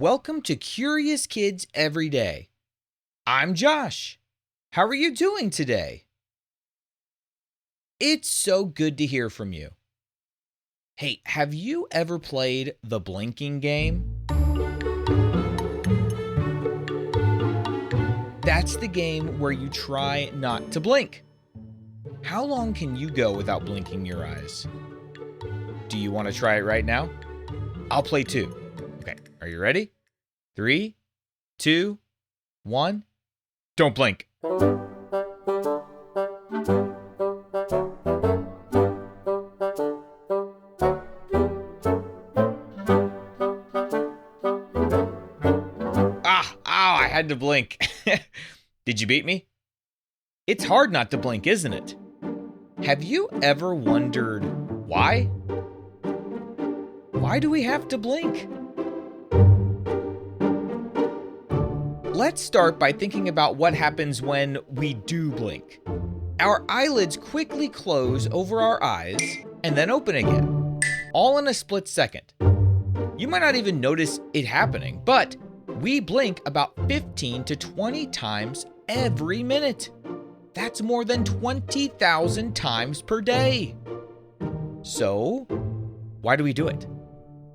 Welcome to Curious Kids Every Day. I'm Josh. How are you doing today? It's so good to hear from you. Hey, have you ever played the blinking game? That's the game where you try not to blink. How long can you go without blinking your eyes? Do you want to try it right now? I'll play too. Okay, are you ready? 3, 2, 1. Don't blink. I had to blink. Did you beat me? It's hard not to blink, isn't it? Have you ever wondered why? Why do we have to blink? Let's start by thinking about what happens when we do blink. Our eyelids quickly close over our eyes and then open again, all in a split second. You might not even notice it happening, but we blink about 15 to 20 times every minute. That's more than 20,000 times per day. So, why do we do it?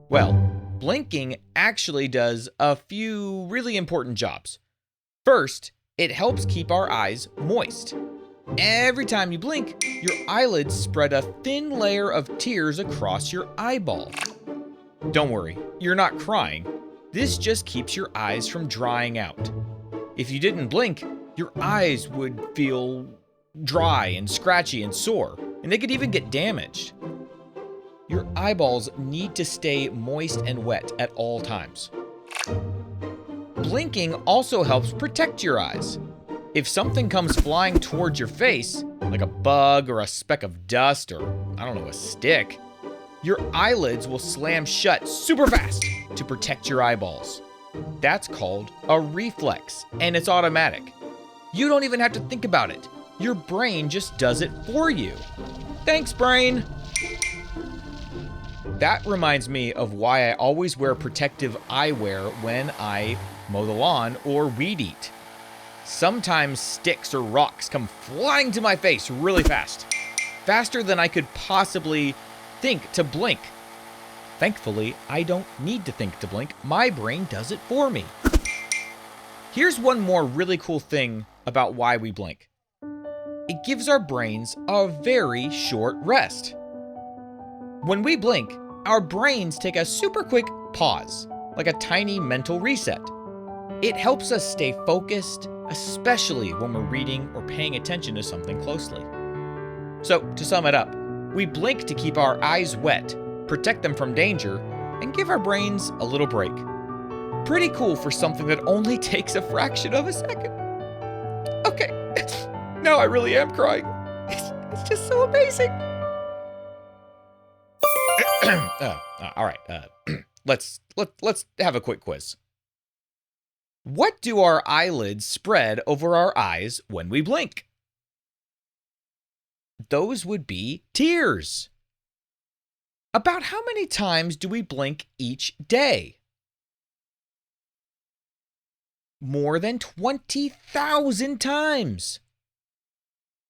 Well, blinking actually does a few really important jobs. First, it helps keep our eyes moist. Every time you blink, your eyelids spread a thin layer of tears across your eyeball. Don't worry, you're not crying. This just keeps your eyes from drying out. If you didn't blink, your eyes would feel dry and scratchy and sore, and they could even get damaged. Your eyeballs need to stay moist and wet at all times. Blinking also helps protect your eyes. If something comes flying towards your face, like a bug or a speck of dust or, a stick, your eyelids will slam shut super fast to protect your eyeballs. That's called a reflex, and it's automatic. You don't even have to think about it. Your brain just does it for you. Thanks, brain! That reminds me of why I always wear protective eyewear when I mow the lawn or weed eat. Sometimes sticks or rocks come flying to my face really fast. Faster than I could possibly think to blink. Thankfully, I don't need to think to blink. My brain does it for me. Here's one more really cool thing about why we blink. It gives our brains a very short rest. When we blink, our brains take a super quick pause, like a tiny mental reset. It helps us stay focused, especially when we're reading or paying attention to something closely. So, to sum it up, we blink to keep our eyes wet, protect them from danger, and give our brains a little break. Pretty cool for something that only takes a fraction of a second. Okay, now I really am crying. It's just so amazing. All right, let's have a quick quiz. What do our eyelids spread over our eyes when we blink? Those would be tears. About how many times do we blink each day? More than 20,000 times.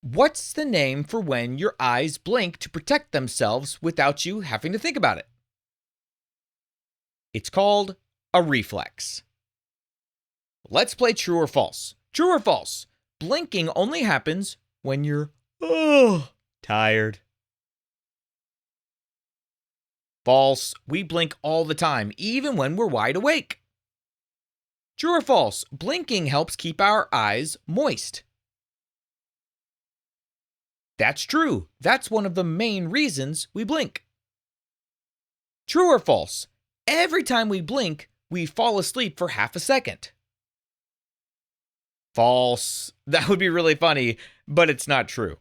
What's the name for when your eyes blink to protect themselves without you having to think about it? It's called a reflex. Let's play true or false. True or false? Blinking only happens when you're tired. False. We blink all the time, even when we're wide awake. True or false? Blinking helps keep our eyes moist. That's true. That's one of the main reasons we blink. True or false? Every time we blink, we fall asleep for half a second. False. That would be really funny, but it's not true.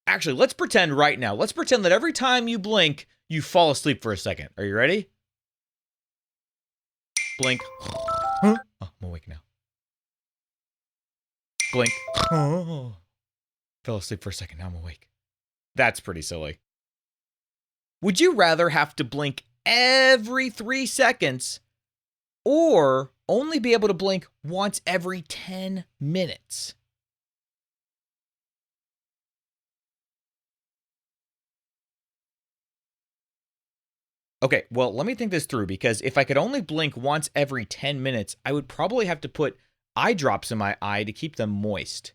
Actually, let's pretend right now. Let's pretend that every time you blink, you fall asleep for a second. Are you ready? Blink. Huh? Oh, I'm awake now. Blink. Oh. Fell asleep for a second. Now I'm awake. That's pretty silly. Would you rather have to blink every 3 seconds or only be able to blink once every 10 minutes? Okay, well, let me think this through because if I could only blink once every 10 minutes, I would probably have to put eye drops in my eye to keep them moist.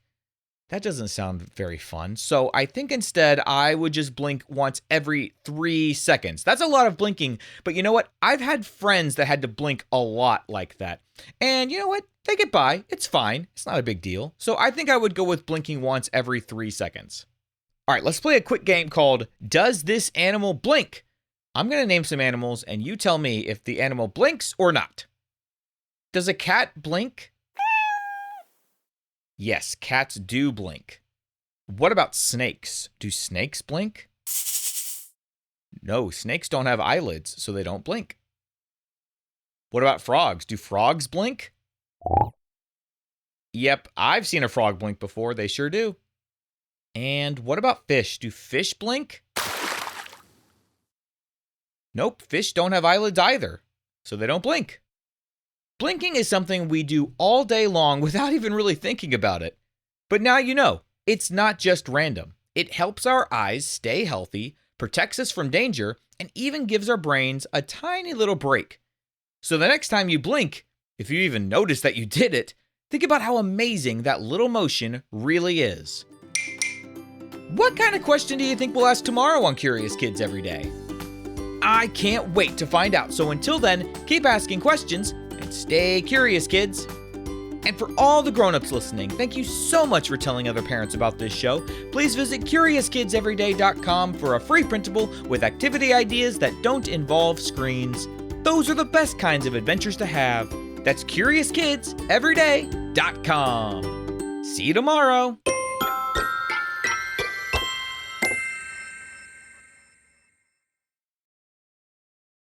That doesn't sound very fun. So I think instead I would just blink once every 3 seconds. That's a lot of blinking, but you know what? I've had friends that had to blink a lot like that. And you know what? They get by. It's fine. It's not a big deal. So I think I would go with blinking once every 3 seconds. All right, let's play a quick game called Does This Animal Blink? I'm going to name some animals, and you tell me if the animal blinks or not. Does a cat blink? Yes, cats do blink. What about snakes? Do snakes blink? No, snakes don't have eyelids, so they don't blink. What about frogs? Do frogs blink? Yep, I've seen a frog blink before. They sure do. And what about fish? Do fish blink? Nope, fish don't have eyelids either, so they don't blink. Blinking is something we do all day long without even really thinking about it. But now you know, it's not just random. It helps our eyes stay healthy, protects us from danger, and even gives our brains a tiny little break. So the next time you blink, if you even notice that you did it, think about how amazing that little motion really is. What kind of question do you think we'll ask tomorrow on Curious Kids Every Day? I can't wait to find out. So until then, keep asking questions and stay curious, kids. And for all the grown-ups listening, thank you so much for telling other parents about this show. Please visit CuriousKidsEveryday.com for a free printable with activity ideas that don't involve screens. Those are the best kinds of adventures to have. That's CuriousKidsEveryday.com. See you tomorrow.